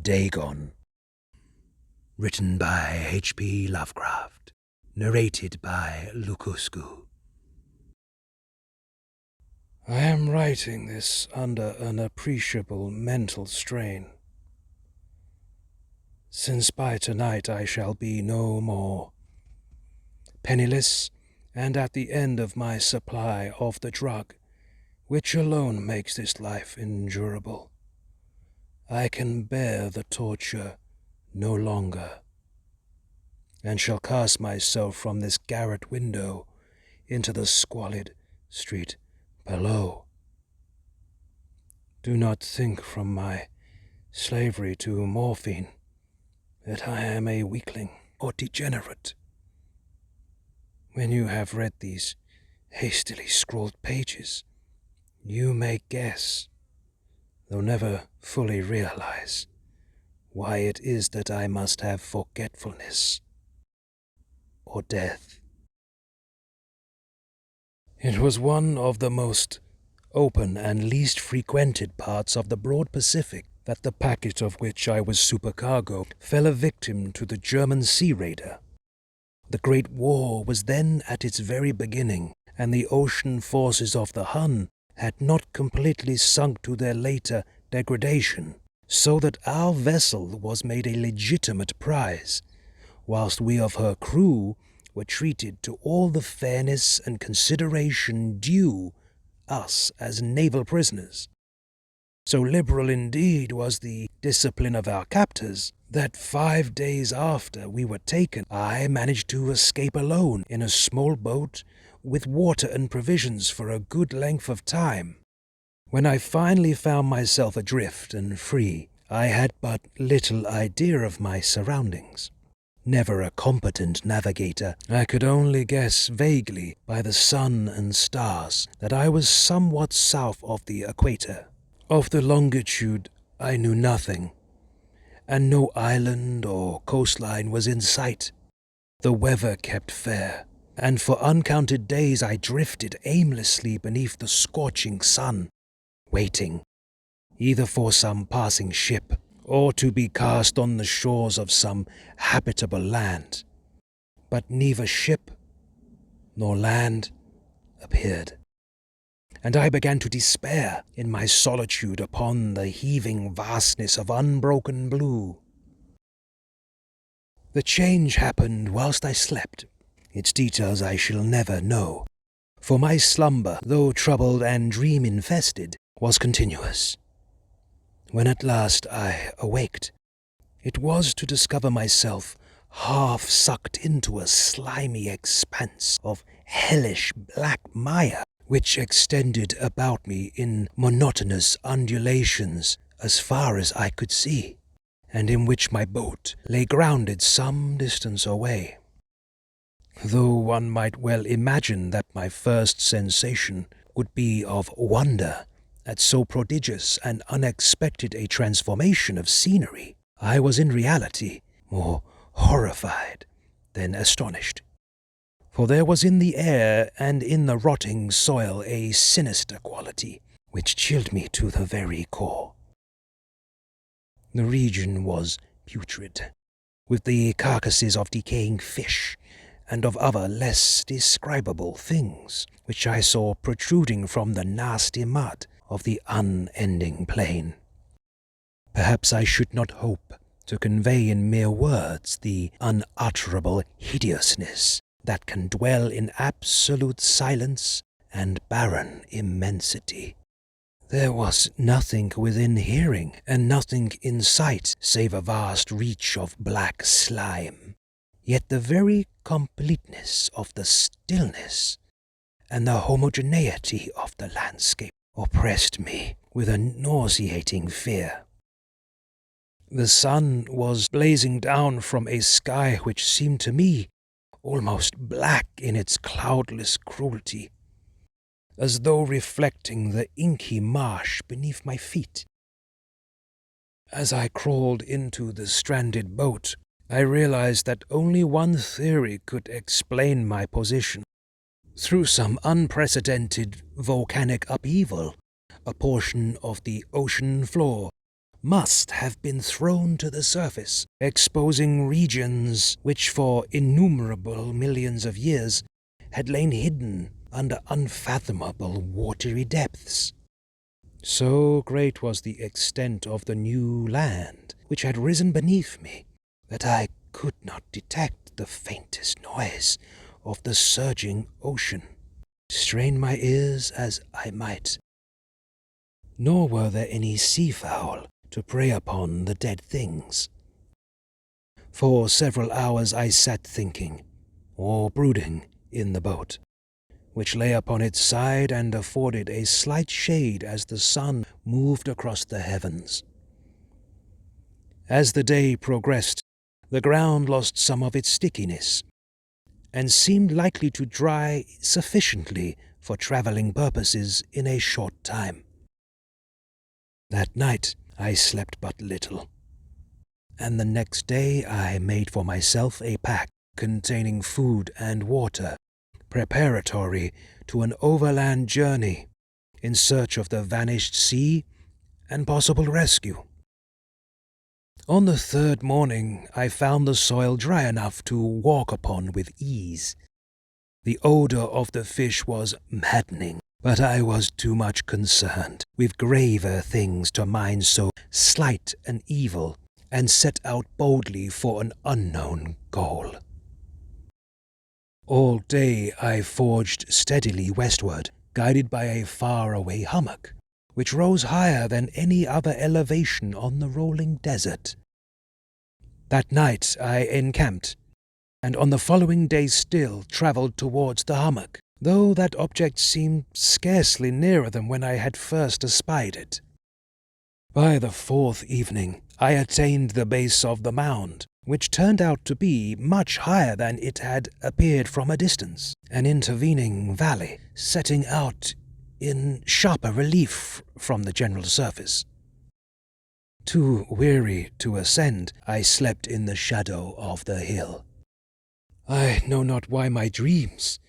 Dagon. Written by HP Lovecraft. Narrated by Lukusku. I am writing this under an appreciable mental strain, since by tonight I shall be no more. Penniless, and at the end of my supply of the drug, which alone makes this life endurable. I can bear the torture no longer, and shall cast myself from this garret window into the squalid street below. Do not think from my slavery to morphine that I am a weakling or degenerate. When you have read these hastily scrawled pages, you may guess, though never fully realize, why it is that I must have forgetfulness or death. It was one of the most open and least frequented parts of the broad Pacific that the packet of which I was supercargo fell a victim to the German sea raider. The Great War was then at its very beginning, and the ocean forces of the Hun had not completely sunk to their later degradation, so that our vessel was made a legitimate prize, whilst we of her crew were treated to all the fairness and consideration due us as naval prisoners. So liberal indeed was the discipline of our captors that 5 days after we were taken, I managed to escape alone in a small boat with water and provisions for a good length of time. When I finally found myself adrift and free, I had but little idea of my surroundings. Never a competent navigator, I could only guess vaguely by the sun and stars that I was somewhat south of the equator. Of the longitude I knew nothing, and no island or coastline was in sight. The weather kept fair, and for uncounted days I drifted aimlessly beneath the scorching sun, waiting, either for some passing ship, or to be cast on the shores of some habitable land. But neither ship nor land appeared, and I began to despair in my solitude upon the heaving vastness of unbroken blue. The change happened whilst I slept. Its details I shall never know, for my slumber, though troubled and dream-infested, was continuous. When at last I awaked, it was to discover myself half sucked into a slimy expanse of hellish black mire, which extended about me in monotonous undulations as far as I could see, and in which my boat lay grounded some distance away. Though one might well imagine that my first sensation would be of wonder at so prodigious and unexpected a transformation of scenery, I was in reality more horrified than astonished. For there was in the air and in the rotting soil a sinister quality which chilled me to the very core. The region was putrid, with the carcasses of decaying fish and of other less describable things, which I saw protruding from the nasty mud of the unending plain. Perhaps I should not hope to convey in mere words the unutterable hideousness that can dwell in absolute silence and barren immensity. There was nothing within hearing, and nothing in sight save a vast reach of black slime. Yet the very completeness of the stillness and the homogeneity of the landscape oppressed me with a nauseating fear. The sun was blazing down from a sky which seemed to me almost black in its cloudless cruelty, as though reflecting the inky marsh beneath my feet. As I crawled into the stranded boat, I realized that only one theory could explain my position. Through some unprecedented volcanic upheaval, a portion of the ocean floor must have been thrown to the surface, exposing regions which for innumerable millions of years had lain hidden under unfathomable watery depths. So great was the extent of the new land which had risen beneath me that I could not detect the faintest noise of the surging ocean, strain my ears as I might. Nor were there any seafowl to prey upon the dead things. For several hours I sat thinking, or brooding, in the boat, which lay upon its side and afforded a slight shade as the sun moved across the heavens. As the day progressed, the ground lost some of its stickiness, and seemed likely to dry sufficiently for travelling purposes in a short time. That night I slept but little, and the next day I made for myself a pack containing food and water, preparatory to an overland journey in search of the vanished sea and possible rescue. On the third morning I found the soil dry enough to walk upon with ease. The odor of the fish was maddening, but I was too much concerned with graver things to mind so slight an evil, and set out boldly for an unknown goal. All day I forged steadily westward, guided by a far-away hummock, which rose higher than any other elevation on the rolling desert. That night I encamped, and on the following day still travelled towards the hummock, though that object seemed scarcely nearer than when I had first espied it. By the fourth evening I attained the base of the mound, which turned out to be much higher than it had appeared from a distance, an intervening valley setting out in sharper relief from the general surface. Too weary to ascend, I slept in the shadow of the hill. I know not why my dreams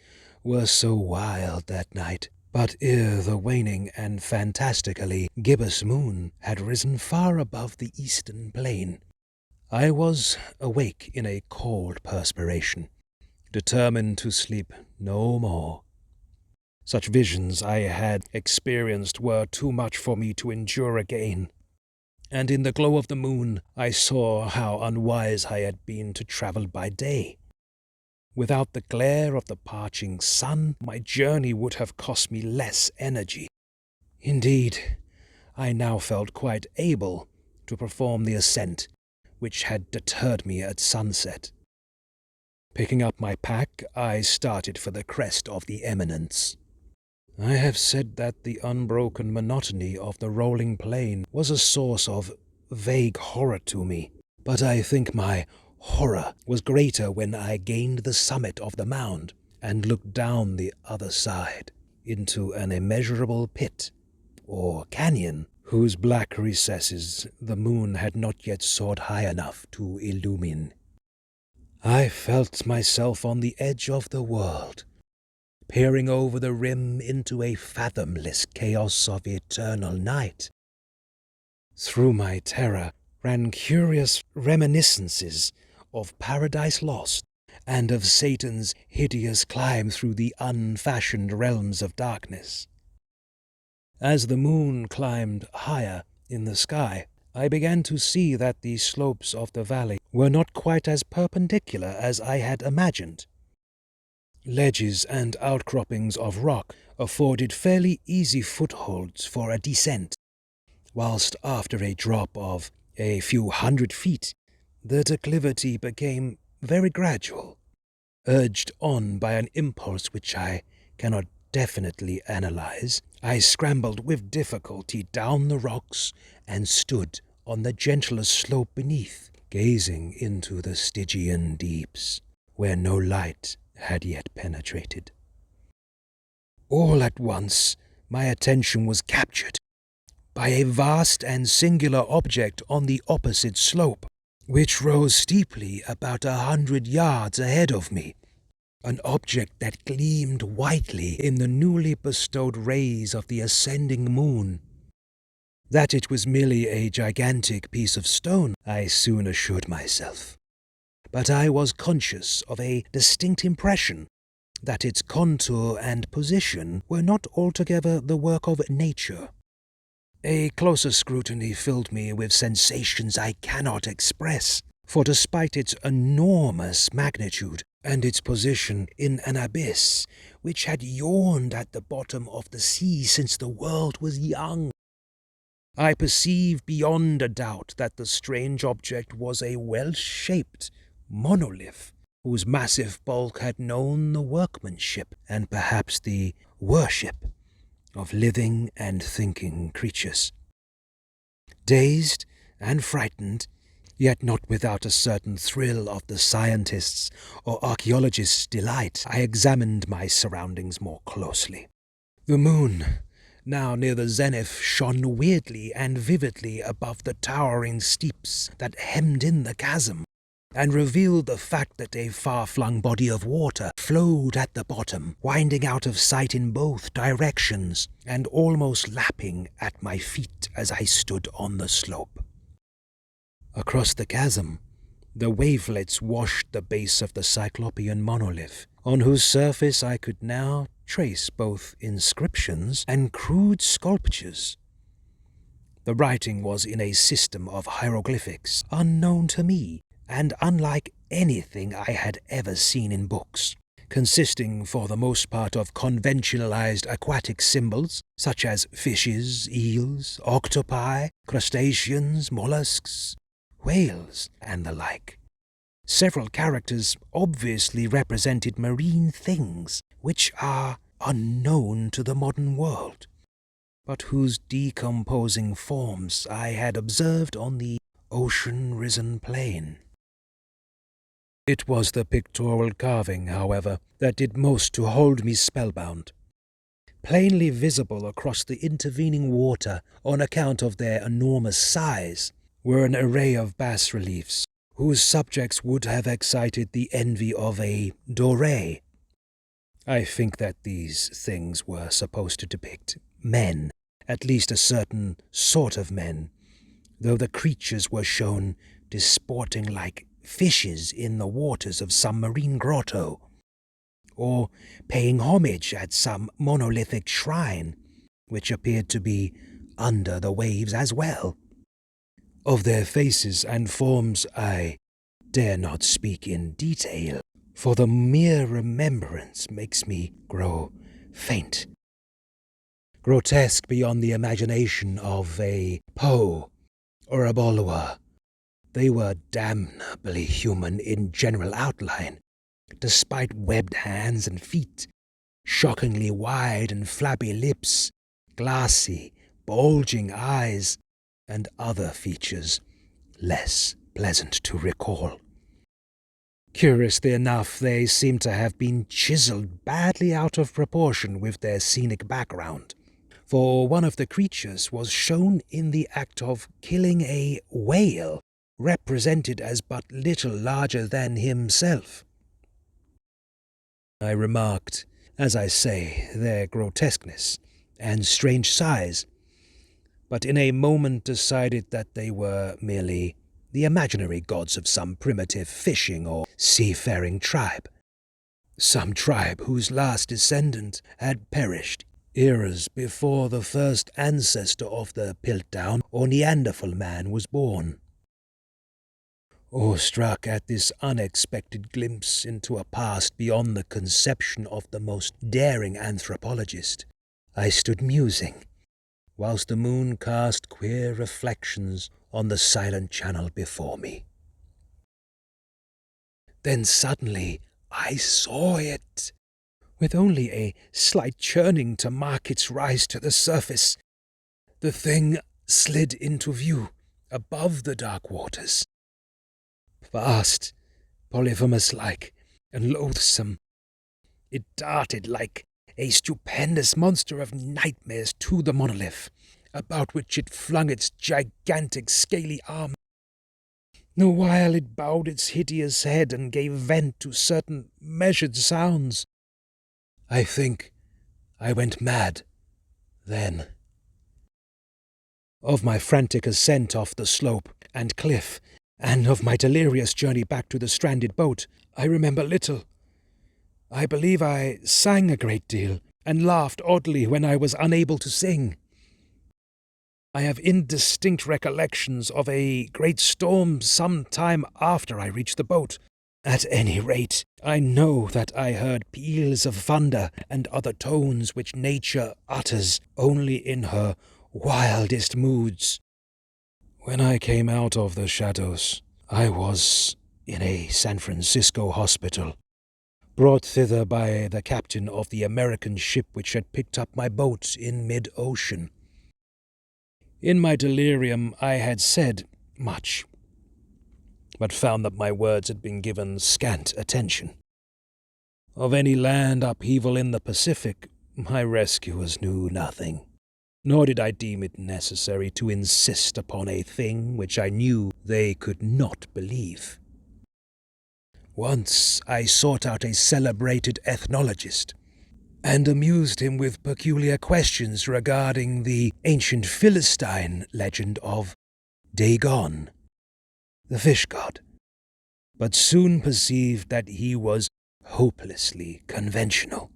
were so wild that night, but ere the waning and fantastically gibbous moon had risen far above the eastern plain, I was awake in a cold perspiration, determined to sleep no more. Such visions I had experienced were too much for me to endure again, and in the glow of the moon I saw how unwise I had been to travel by day. Without the glare of the parching sun, my journey would have cost me less energy. Indeed, I now felt quite able to perform the ascent which had deterred me at sunset. Picking up my pack, I started for the crest of the eminence. I have said that the unbroken monotony of the rolling plain was a source of vague horror to me, but I think my horror was greater when I gained the summit of the mound and looked down the other side into an immeasurable pit, or canyon, whose black recesses the moon had not yet soared high enough to illumine. I felt myself on the edge of the world, peering over the rim into a fathomless chaos of eternal night. Through my terror ran curious reminiscences of Paradise Lost, and of Satan's hideous climb through the unfashioned realms of darkness. As the moon climbed higher in the sky, I began to see that the slopes of the valley were not quite as perpendicular as I had imagined. Ledges and outcroppings of rock afforded fairly easy footholds for a descent, whilst after a drop of a few 100 feet, the declivity became very gradual, urged on by an impulse which I cannot definitely analyze. I scrambled with difficulty down the rocks and stood on the gentler slope beneath, gazing into the Stygian deeps, where no light had yet penetrated. All at once my attention was captured by a vast and singular object on the opposite slope, which rose steeply about 100 yards ahead of me, an object that gleamed whitely in the newly bestowed rays of the ascending moon. That it was merely a gigantic piece of stone, I soon assured myself. But I was conscious of a distinct impression that its contour and position were not altogether the work of nature. A closer scrutiny filled me with sensations I cannot express, for despite its enormous magnitude and its position in an abyss which had yawned at the bottom of the sea since the world was young, I perceived beyond a doubt that the strange object was a well-shaped monolith whose massive bulk had known the workmanship and perhaps the worship of living and thinking creatures. Dazed and frightened, yet not without a certain thrill of the scientist's or archaeologist's delight, I examined my surroundings more closely. The moon, now near the zenith, shone weirdly and vividly above the towering steeps that hemmed in the chasm, and revealed the fact that a far-flung body of water flowed at the bottom, winding out of sight in both directions, and almost lapping at my feet as I stood on the slope. Across the chasm, the wavelets washed the base of the Cyclopean monolith, on whose surface I could now trace both inscriptions and crude sculptures. The writing was in a system of hieroglyphics unknown to me, and unlike anything I had ever seen in books, consisting for the most part of conventionalized aquatic symbols such as fishes, eels, octopi, crustaceans, mollusks, whales, and the like. Several characters obviously represented marine things which are unknown to the modern world, but whose decomposing forms I had observed on the ocean-risen plain. It was the pictorial carving, however, that did most to hold me spellbound. Plainly visible across the intervening water on account of their enormous size were an array of bas-reliefs, whose subjects would have excited the envy of a Doré. I think that these things were supposed to depict men, at least a certain sort of men, though the creatures were shown disporting like fishes in the waters of some marine grotto, or paying homage at some monolithic shrine, which appeared to be under the waves as well. Of their faces and forms I dare not speak in detail, for the mere remembrance makes me grow faint. Grotesque beyond the imagination of a Poe or a Bulwer, they were damnably human in general outline, despite webbed hands and feet, shockingly wide and flabby lips, glassy, bulging eyes, and other features less pleasant to recall. Curiously enough, they seem to have been chiseled badly out of proportion with their scenic background, for one of the creatures was shown in the act of killing a whale, represented as but little larger than himself. I remarked, as I say, their grotesqueness and strange size, but in a moment decided that they were merely the imaginary gods of some primitive fishing or seafaring tribe, some tribe whose last descendant had perished eras before the first ancestor of the Piltdown or Neanderthal man was born. Awestruck at this unexpected glimpse into a past beyond the conception of the most daring anthropologist, I stood musing, whilst the moon cast queer reflections on the silent channel before me. Then suddenly I saw it, with only a slight churning to mark its rise to the surface. The thing slid into view above the dark waters. Vast, polyphemus-like, and loathsome, it darted like a stupendous monster of nightmares to the monolith, about which it flung its gigantic scaly arm, the while it bowed its hideous head and gave vent to certain measured sounds. I think I went mad then. Of my frantic ascent off the slope and cliff, and of my delirious journey back to the stranded boat, I remember little. I believe I sang a great deal, and laughed oddly when I was unable to sing. I have indistinct recollections of a great storm some time after I reached the boat. At any rate, I know that I heard peals of thunder and other tones which nature utters only in her wildest moods. When I came out of the shadows, I was in a San Francisco hospital, brought thither by the captain of the American ship which had picked up my boat in mid-ocean. In my delirium I had said much, but found that my words had been given scant attention. Of any land upheaval in the Pacific, my rescuers knew nothing, nor did I deem it necessary to insist upon a thing which I knew they could not believe. Once I sought out a celebrated ethnologist, and amused him with peculiar questions regarding the ancient Philistine legend of Dagon, the fish god, but soon perceived that he was hopelessly conventional.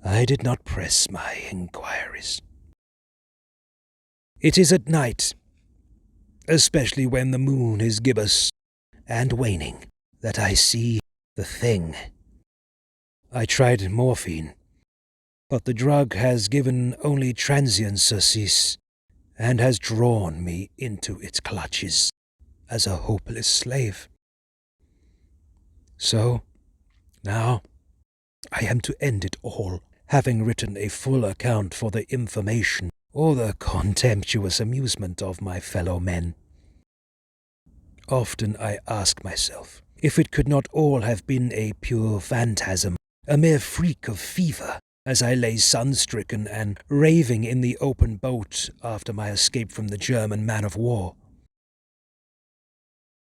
I did not press my inquiries. It is at night, especially when the moon is gibbous and waning, that I see the thing. I tried morphine, but the drug has given only transient surcease, and has drawn me into its clutches as a hopeless slave. So, now, I am to end it all, having written a full account for the information or the contemptuous amusement of my fellow men. Often I ask myself if it could not all have been a pure phantasm, a mere freak of fever, as I lay sun-stricken and raving in the open boat after my escape from the German man-of-war.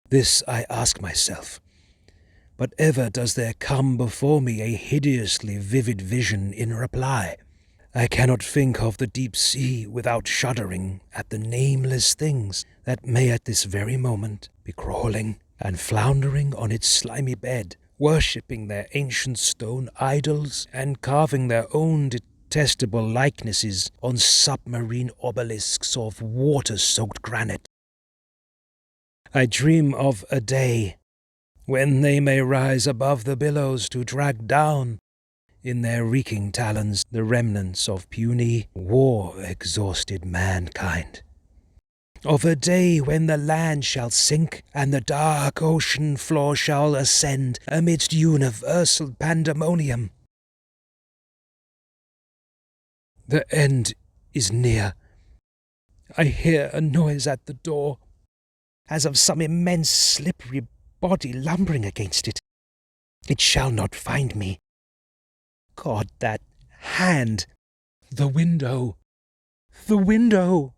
This I ask myself, but ever does there come before me a hideously vivid vision in reply. I cannot think of the deep sea without shuddering at the nameless things that may at this very moment be crawling and floundering on its slimy bed, worshipping their ancient stone idols and carving their own detestable likenesses on submarine obelisks of water-soaked granite. I dream of a day when they may rise above the billows to drag down in their reeking talons the remnants of puny, war-exhausted mankind. Of a day when the land shall sink and the dark ocean floor shall ascend amidst universal pandemonium. The end is near. I hear a noise at the door, as of some immense slippery body lumbering against it. It shall not find me. God, that hand! The window! The window!